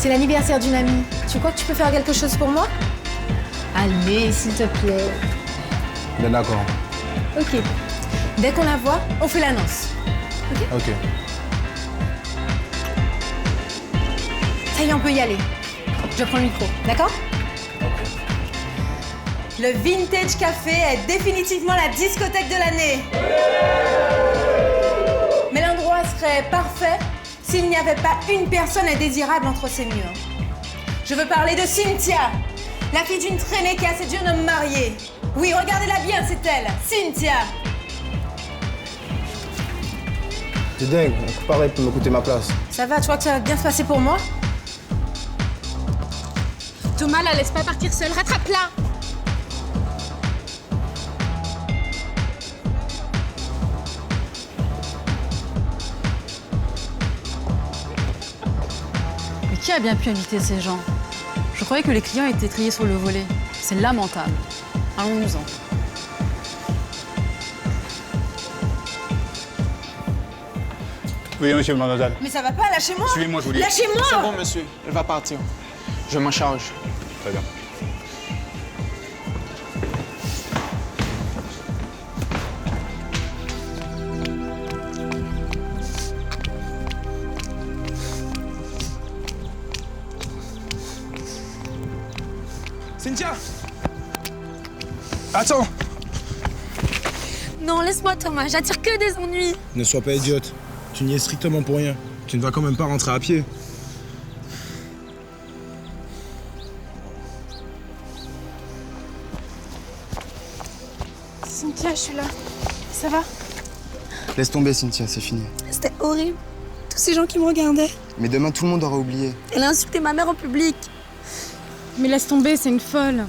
C'est l'anniversaire d'une amie. Tu crois que tu peux faire quelque chose pour moi? Allez, s'il te plaît. Ben d'accord. Ok. Dès qu'on la voit, on fait l'annonce. Ok? Ok. Ça y est, on peut y aller. Je prends le micro, d'accord? Ok. Le Vintage Café est définitivement la discothèque de l'année. Mais l'endroit serait parfait s'il n'y avait pas une personne indésirable entre ses murs. Je veux parler de Cynthia, la fille d'une traînée qui a séduit un homme marié. Oui, regardez-la bien, c'est elle, Cynthia. T'es dingue, un coup pareil peut me coûter ma place. Ça va, tu crois que ça va bien se passer pour moi? Thomas, la laisse pas partir seule, rattrape-la! Mais qui a bien pu inviter ces gens? Je croyais que les clients étaient triés sur le volet. C'est lamentable. Allons-nous-en. Oui, monsieur, mademoiselle. Mais ça va pas, lâchez-moi! Suivez-moi, je vous dis. Lâchez-moi! C'est bon, monsieur. Elle va partir. Je m'en charge. Très bien. Cynthia! Attends! Non, laisse-moi, Thomas, j'attire que des ennuis. Ne sois pas idiote. Tu n'y es strictement pour rien. Tu ne vas quand même pas rentrer à pied. Cynthia, je suis là. Ça va? Laisse tomber, Cynthia, c'est fini. C'était horrible. Tous ces gens qui me regardaient. Mais demain, tout le monde aura oublié. Elle a insulté ma mère en public. Mais laisse tomber, c'est une folle.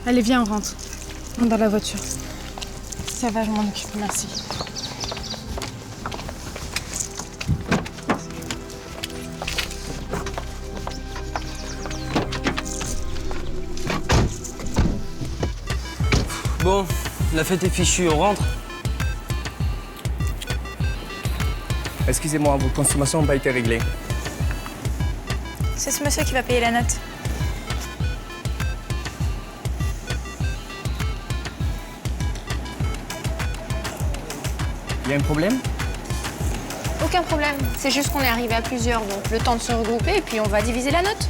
Allez, viens, on rentre. On rentre dans la voiture. Ça va, je m'en occupe, merci. Bon, la fête est fichue, on rentre. Excusez-moi, vos consommations n'ont pas été réglées. C'est ce monsieur qui va payer la note. Il y a un problème? Aucun problème. C'est juste qu'on est arrivé à plusieurs, donc le temps de se regrouper et puis on va diviser la note.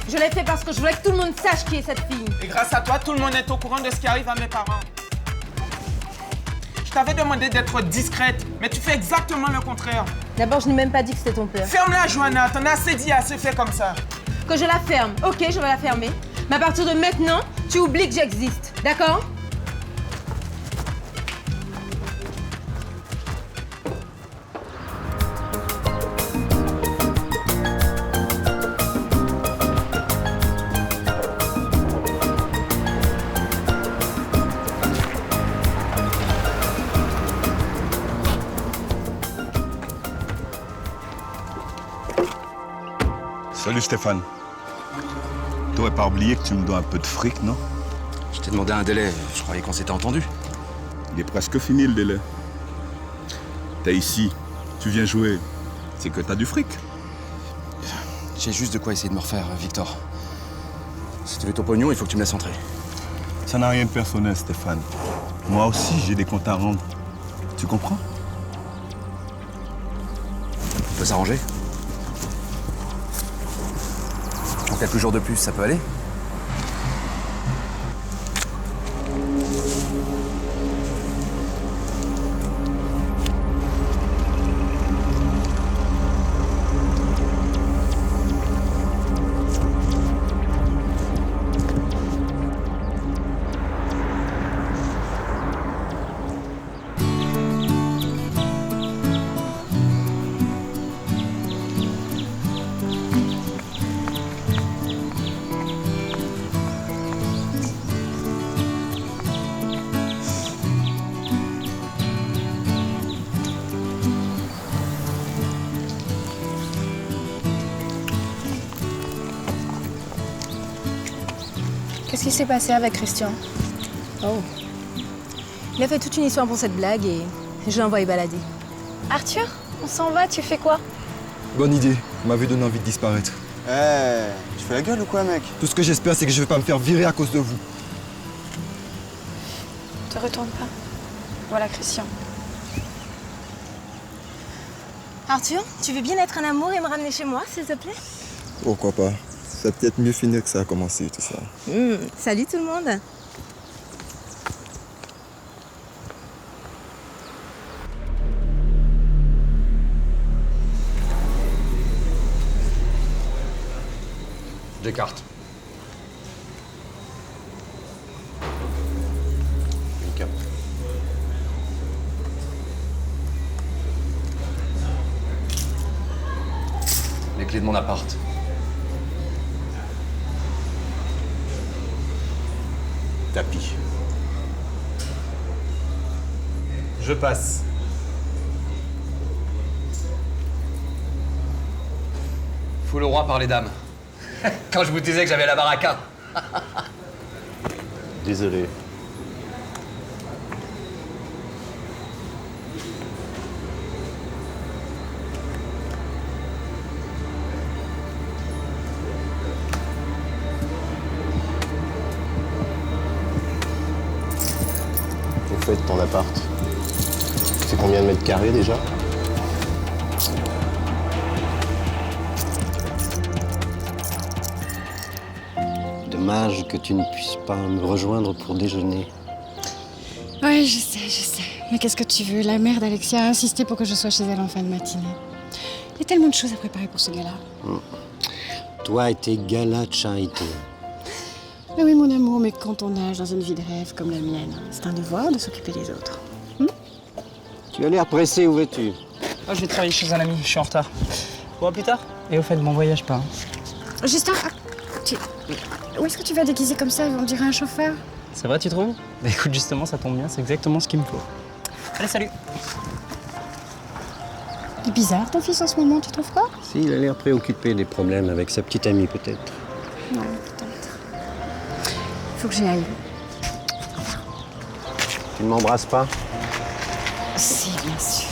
Je l'ai fait parce que je voulais que tout le monde sache qui est cette fille. Et grâce à toi, tout le monde est au courant de ce qui arrive à mes parents. Je t'avais demandé d'être discrète, mais tu fais exactement le contraire. D'abord, je n'ai même pas dit que c'était ton père. Ferme-la, Johanna. T'en as assez dit, assez fait comme ça. Que je la ferme. Ok, je vais la fermer. Mais à partir de maintenant, tu oublies que j'existe. D'accord? Salut Stéphane. T'aurais pas oublié que tu me dois un peu de fric, non? Je t'ai demandé un délai, je croyais qu'on s'était entendu. Il est presque fini le délai. T'es ici, tu viens jouer, c'est que t'as du fric. J'ai juste de quoi essayer de me refaire, Victor. Si tu veux ton pognon, il faut que tu me laisses entrer. Ça n'a rien de personnel, Stéphane. Moi aussi, j'ai des comptes à rendre. Tu comprends? On peut s'arranger. En quelques jours de plus, ça peut aller? Qu'est-ce qui s'est passé avec Christian? Oh. Il a fait toute une histoire pour cette blague et je l'ai envoyé balader. Arthur, on s'en va, tu fais quoi? Bonne idée. Vous m'avez donné envie de disparaître. Tu fais la gueule ou quoi, mec? Tout ce que j'espère, c'est que je vais pas me faire virer à cause de vous. Te retourne pas. Voilà Christian. Arthur, tu veux bien être un amour et me ramener chez moi, s'il te plaît? Pourquoi pas? Ça va peut-être mieux finir que ça a commencé, tout ça. Salut tout le monde. J'écarte. Nickel. Les clés de mon appart. Tapis. Je passe. Fous le roi par les dames. Quand je vous disais que j'avais la baraka. Désolé. Au fait, ton appart, c'est combien de mètres carrés déjà? Dommage que tu ne puisses pas me rejoindre pour déjeuner. Ouais, je sais. Mais qu'est-ce que tu veux? La mère d'Alexia a insisté pour que je sois chez elle en fin de matinée. Il y a tellement de choses à préparer pour ce gars-là. Toi et tes galas de charité. Mais oui, mon amour, mais quand on nage dans une vie de rêve comme la mienne, c'est un devoir de s'occuper des autres. Tu as l'air pressé, où vas-tu? Oh, je vais travailler chez un ami, je suis en retard. Bon, à plus tard. Et au fait, bon voyage pas. Justin, où est-ce que tu vas déguiser comme ça? On dirait un chauffeur. C'est vrai, tu trouves? Bah écoute, justement, ça tombe bien, c'est exactement ce qu'il me faut. Allez, salut. Il est bizarre ton fils en ce moment, tu trouves pas? Si, il a l'air préoccupé des problèmes avec sa petite amie, peut-être. Non, peut-être. Faut que j'y aille. Tu ne m'embrasses pas? Si, bien sûr.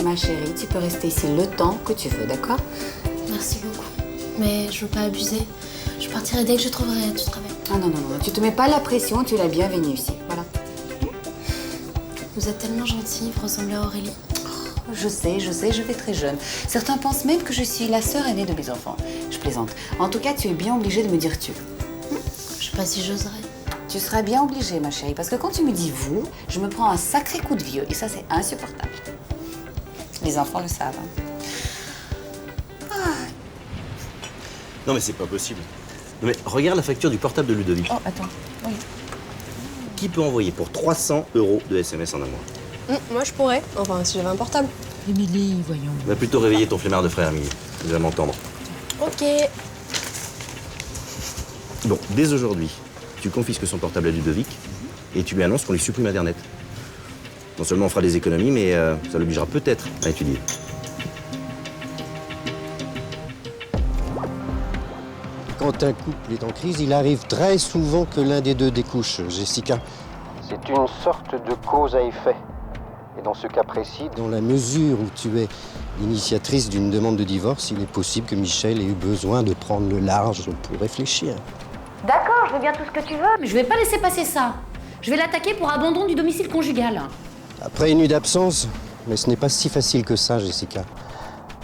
Ma chérie, tu peux rester ici le temps que tu veux, d'accord? Merci beaucoup. Mais je veux pas abuser. Je partirai dès que je trouverai du travail. Ah non, tu te mets pas la pression, tu es la bienvenue ici, voilà. Vous êtes tellement gentille, vous ressemblez à Aurélie. Oh, je sais, je vais très jeune. Certains pensent même que je suis la sœur aînée de mes enfants. Je plaisante. En tout cas, tu es bien obligée de me dire tu. Je sais pas si j'oserais. Tu seras bien obligée, ma chérie, parce que quand tu me dis vous, je me prends un sacré coup de vieux et ça, c'est insupportable. Les enfants le savent. Non, mais c'est pas possible. Non, mais regarde la facture du portable de Ludovic. Oh, attends, oui. Qui peut envoyer pour 300 € de SMS en un mois? Moi, je pourrais. Enfin, si j'avais un portable. Émilie, voyons. Va plutôt réveiller ton flemmard de frère, Émilie. Il va m'entendre. Ok. Bon, dès aujourd'hui, tu confisques son portable à Ludovic et tu lui annonces qu'on lui supprime Internet. Non seulement on fera des économies, mais ça l'obligera peut-être à étudier. Quand un couple est en crise, il arrive très souvent que l'un des deux découche, Jessica. C'est une sorte de cause à effet. Et dans ce cas précis, dans la mesure où tu es l'initiatrice d'une demande de divorce, il est possible que Michel ait eu besoin de prendre le large pour réfléchir. D'accord, je veux bien tout ce que tu veux, mais je vais pas laisser passer ça. Je vais l'attaquer pour abandon du domicile conjugal. Après une nuit d'absence, mais ce n'est pas si facile que ça, Jessica.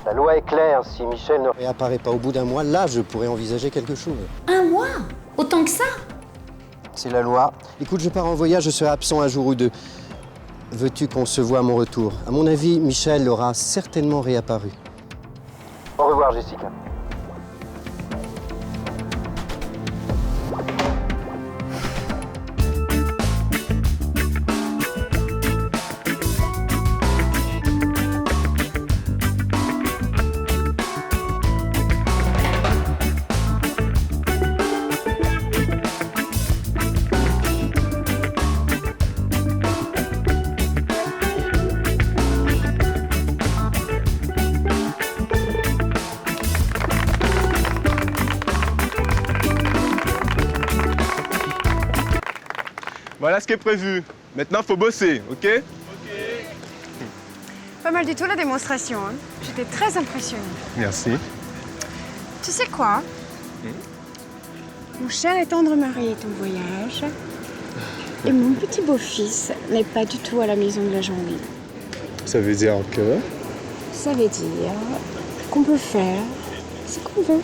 La loi est claire, si Michel ne réapparaît pas au bout d'un mois, là, je pourrais envisager quelque chose. Un mois? Autant que ça? C'est la loi. Écoute, je pars en voyage, je serai absent un jour ou deux. Veux-tu qu'on se voit à mon retour? À mon avis, Michel aura certainement réapparu. Au revoir, Jessica. Voilà ce qui est prévu. Maintenant, faut bosser, ok? Pas mal du tout la démonstration. Hein. J'étais très impressionnée. Merci. Tu sais quoi? Mon cher et tendre mari est en voyage. Et mon petit beau-fils n'est pas du tout à la maison de la journée. Ça veut dire que... Ça veut dire qu'on peut faire ce qu'on veut.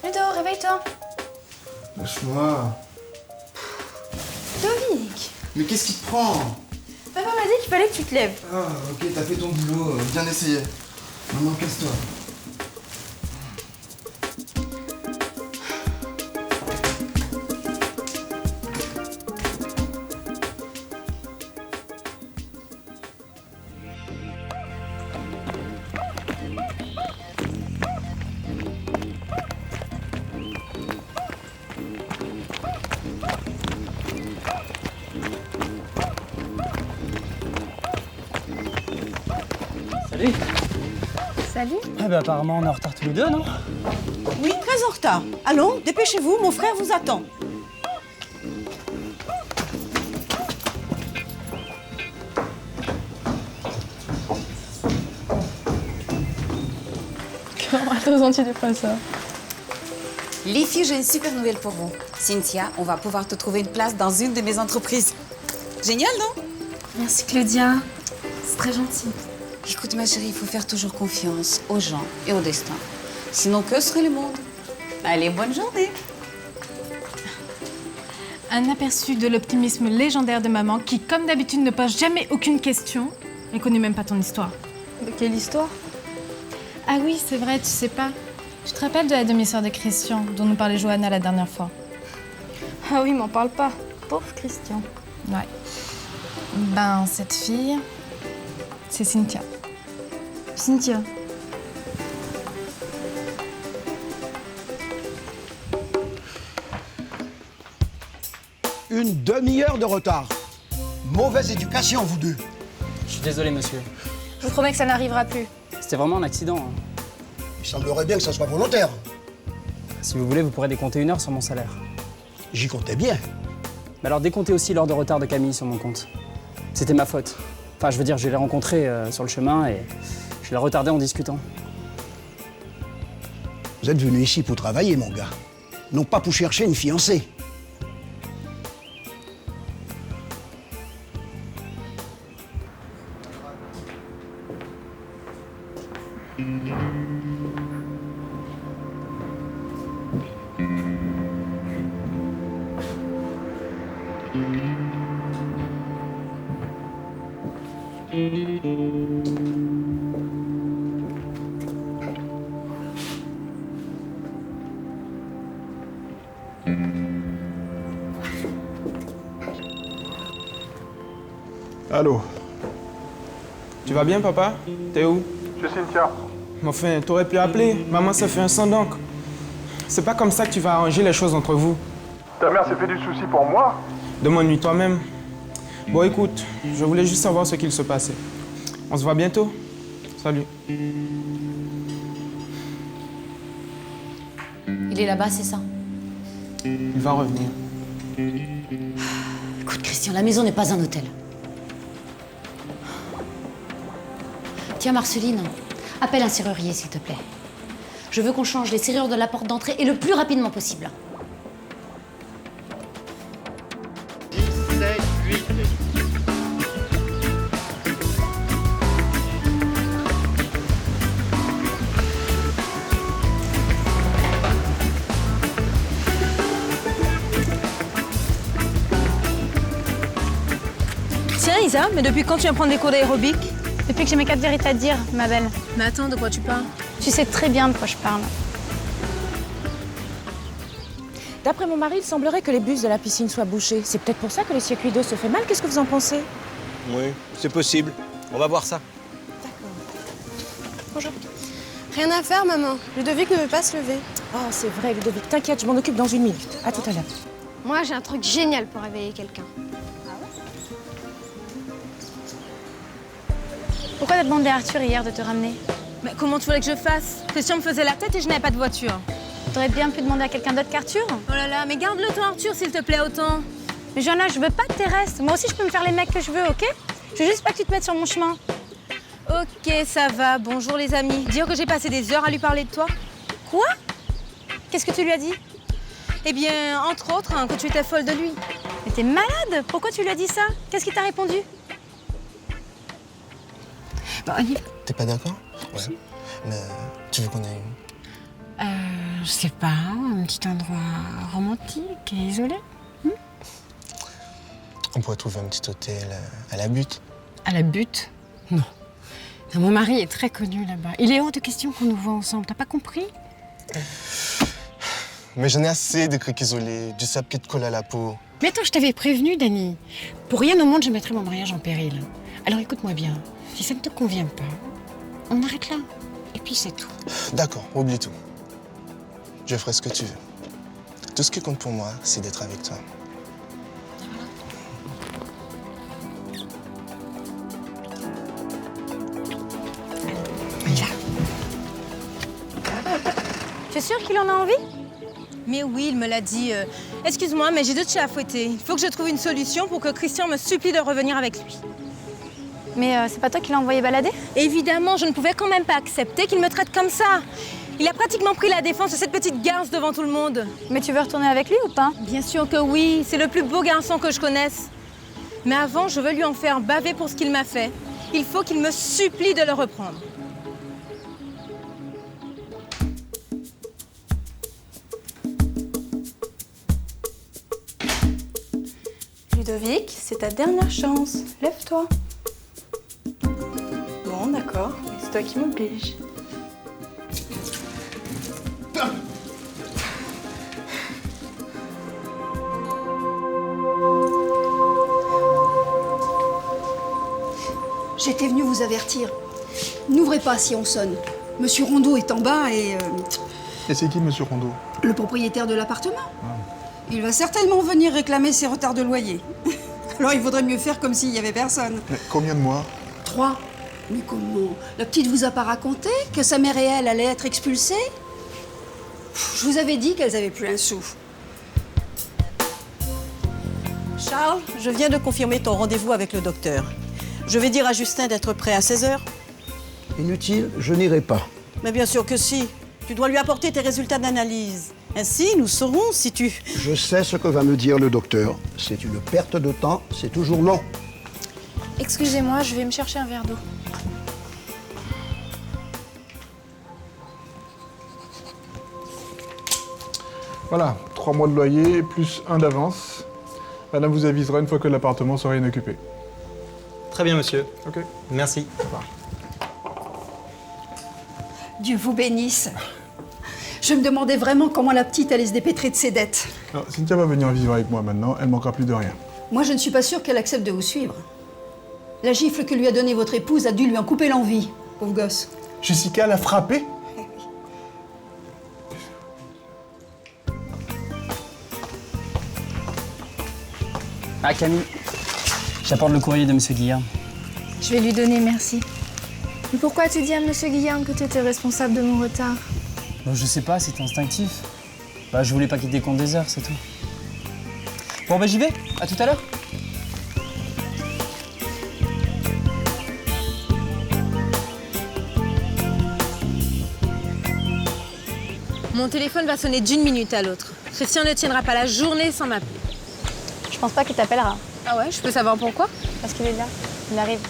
Ludo, réveille-toi. Lâche-moi. Dominique, Mais qu'est-ce qui te prend? Papa m'a dit qu'il fallait que tu te lèves. Ah, ok, t'as fait ton boulot. Bien essayé. Maintenant, casse-toi. Salut. Salut. Ah bah apparemment on est en retard tous les deux, non? Oui, très en retard. Allons, dépêchez-vous, mon frère vous attend. Comment à toi, tu dis pas ça? Les filles, j'ai une super nouvelle pour vous. Cynthia, on va pouvoir te trouver une place dans une de mes entreprises. Génial, non? Merci Claudia. C'est très gentil. Écoute, ma chérie, il faut faire toujours confiance aux gens et au destin. Sinon, que serait le monde? Allez, bonne journée. Un aperçu de l'optimisme légendaire de maman qui, comme d'habitude, ne pose jamais aucune question et connaît même pas ton histoire. De quelle histoire? Ah oui, c'est vrai, tu sais pas. Tu te rappelles de la demi-sœur de Christian, dont nous parlait Johanna la dernière fois? Ah oui, m'en parle pas. Pauvre Christian. Ouais. Ben, cette fille, c'est Cynthia. Cynthia. Une demi-heure de retard. Mauvaise éducation, vous deux. Je suis désolé, monsieur. Je vous promets que ça n'arrivera plus. C'était vraiment un accident. Hein. Il semblerait bien que ça soit volontaire. Si vous voulez, vous pourrez décompter 1 heure sur mon salaire. J'y comptais bien. Mais alors décomptez aussi l'heure de retard de Camille sur mon compte. C'était ma faute. Enfin, je veux dire, je l'ai rencontrée sur le chemin et je l'ai retardée en discutant. Vous êtes venu ici pour travailler, mon gars. Non pas pour chercher une fiancée. Allô? Tu vas bien, papa? T'es où? Je suis Cynthia. Mais enfin, t'aurais pu appeler. Maman s'est fait un sang d'encre. C'est pas comme ça que tu vas arranger les choses entre vous. Ta mère s'est fait du souci pour moi? Demande-lui toi-même. Bon, écoute, je voulais juste savoir ce qu'il se passait. On se voit bientôt. Salut. Il est là-bas, c'est ça? Il va revenir. Écoute, Christian, la maison n'est pas un hôtel. Tiens, Marceline, appelle un serrurier, s'il te plaît. Je veux qu'on change les serrures de la porte d'entrée et le plus rapidement possible. 17, 8. Tiens, Isa, mais depuis quand tu viens prendre des cours d'aérobic? Depuis que j'ai mes 4 vérités à te dire, ma belle. Mais attends, de quoi tu parles? Tu sais très bien de quoi je parle. D'après mon mari, il semblerait que les bus de la piscine soient bouchés. C'est peut-être pour ça que le circuit d'eau se fait mal. Qu'est-ce que vous en pensez? Oui, c'est possible. On va voir ça. Bonjour. Rien à faire, maman. Ludovic ne veut pas se lever. Oh, c'est vrai, Ludovic. T'inquiète, je m'en occupe dans 1 minute. À tout à l'heure. Moi, j'ai un truc génial pour réveiller quelqu'un. Pourquoi t'as demandé à Arthur hier de te ramener? Mais comment tu voulais que je fasse? Christian me faisait la tête et je n'avais pas de voiture. T'aurais bien pu demander à quelqu'un d'autre qu'Arthur. Oh là là, mais garde-le toi, Arthur, s'il te plaît, autant. Mais Johanna, je veux pas de tes restes. Moi aussi, je peux me faire les mecs que je veux, ok? Je veux juste pas que tu te mettes sur mon chemin. Ok, ça va. Bonjour les amis. Dire que j'ai passé des heures à lui parler de toi. Quoi? Qu'est-ce que tu lui as dit? Eh bien, entre autres, que tu étais folle de lui. Mais t'es malade? Pourquoi tu lui as dit ça? Qu'est-ce qu'il t'a répondu? Bon, on y va. T'es pas d'accord? Ouais. Mais tu veux qu'on aille où? Je sais pas, un petit endroit romantique et isolé. On pourrait trouver un petit hôtel à la Butte. À la Butte? Non. Non, mon mari est très connu là-bas. Il est hors de question qu'on nous voit ensemble, t'as pas compris? Mais j'en ai assez des criques isolés, du sable qui te colle à la peau. Mais attends, je t'avais prévenu, Dani. Pour rien au monde, je mettrai mon mariage en péril. Alors écoute-moi bien, si ça ne te convient pas, on arrête là. Et puis c'est tout. D'accord, oublie tout. Je ferai ce que tu veux. Tout ce qui compte pour moi, c'est d'être avec toi. Tu es sûre qu'il en a envie? Mais oui, il me l'a dit. Excuse-moi, mais j'ai d'autres chats à fouetter. Il faut que je trouve une solution pour que Christian me supplie de revenir avec lui. Mais c'est pas toi qui l'as envoyé balader? Évidemment, je ne pouvais quand même pas accepter qu'il me traite comme ça. Il a pratiquement pris la défense de cette petite garce devant tout le monde. Mais tu veux retourner avec lui ou pas? Bien sûr que oui, c'est le plus beau garçon que je connaisse. Mais avant, je veux lui en faire baver pour ce qu'il m'a fait. Il faut qu'il me supplie de le reprendre. Ludovic, c'est ta dernière chance. Lève-toi. Bon, d'accord, mais c'est toi qui m'oblige. J'étais venue vous avertir. N'ouvrez pas si on sonne. Monsieur Rondeau est en bas et c'est qui, Monsieur Rondeau? le propriétaire de l'appartement. Il va certainement venir réclamer ses retards de loyer. Alors il vaudrait mieux faire comme s'il n'y avait personne. Mais combien de mois? 3. Mais comment? La petite vous a pas raconté que sa mère et elle allaient être expulsées? Je vous avais dit qu'elles avaient plus un sou. Charles, je viens de confirmer ton rendez-vous avec le docteur. Je vais dire à Justin d'être prêt à 16h. Inutile, je n'irai pas. Mais bien sûr que si. Tu dois lui apporter tes résultats d'analyse. Ainsi, nous saurons si tu... Je sais ce que va me dire le docteur. C'est une perte de temps, c'est toujours long. Excusez-moi, je vais me chercher un verre d'eau. Voilà, 3 mois de loyer, plus 1 d'avance. Madame vous avisera une fois que l'appartement sera inoccupé. Très bien, monsieur. Ok. Merci. Au revoir. Dieu vous bénisse. Je me demandais vraiment comment la petite allait se dépêtrer de ses dettes. Alors, Cynthia va venir vivre avec moi maintenant, elle manquera plus de rien. Moi, je ne suis pas sûre qu'elle accepte de vous suivre. La gifle que lui a donnée votre épouse a dû lui en couper l'envie, pauvre gosse. Jessica l'a frappé? Ah, Camille, j'apporte le courrier de Monsieur Guillaume. Je vais lui donner, merci. Mais pourquoi tu dis à Monsieur Guillaume que tu étais responsable de mon retard? Bon, je sais pas, c'était instinctif. Bah, je voulais pas quitter le compte des heures, c'est tout. Bon, bah, j'y vais. À tout à l'heure. Mon téléphone va sonner d'une minute à l'autre. Christian ne tiendra pas la journée sans m'appeler. Je pense pas qu'il t'appellera. Ah ouais, je peux savoir pourquoi? Parce qu'il est là. Il arrive.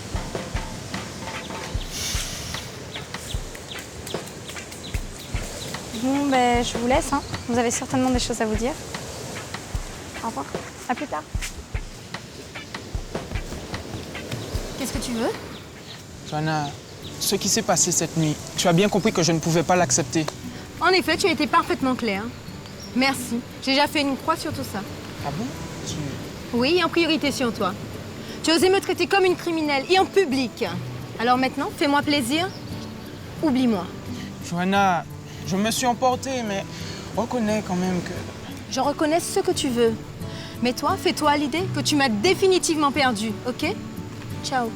Bon, ben, je vous laisse, hein. Vous avez certainement des choses à vous dire. Au revoir. À plus tard. Qu'est-ce que tu veux? Johanna, ce qui s'est passé cette nuit, tu as bien compris que je ne pouvais pas l'accepter. En effet, tu as été parfaitement clair. Merci. J'ai déjà fait une croix sur tout ça. Ah bon? Oui, en priorité sur toi. Tu as osé me traiter comme une criminelle, et en public. Alors maintenant, fais-moi plaisir, oublie-moi. Johanna, je me suis emporté, mais reconnais quand même que... Je reconnais ce que tu veux. Mais toi, fais-toi à l'idée que tu m'as définitivement perdue, ok? Ciao.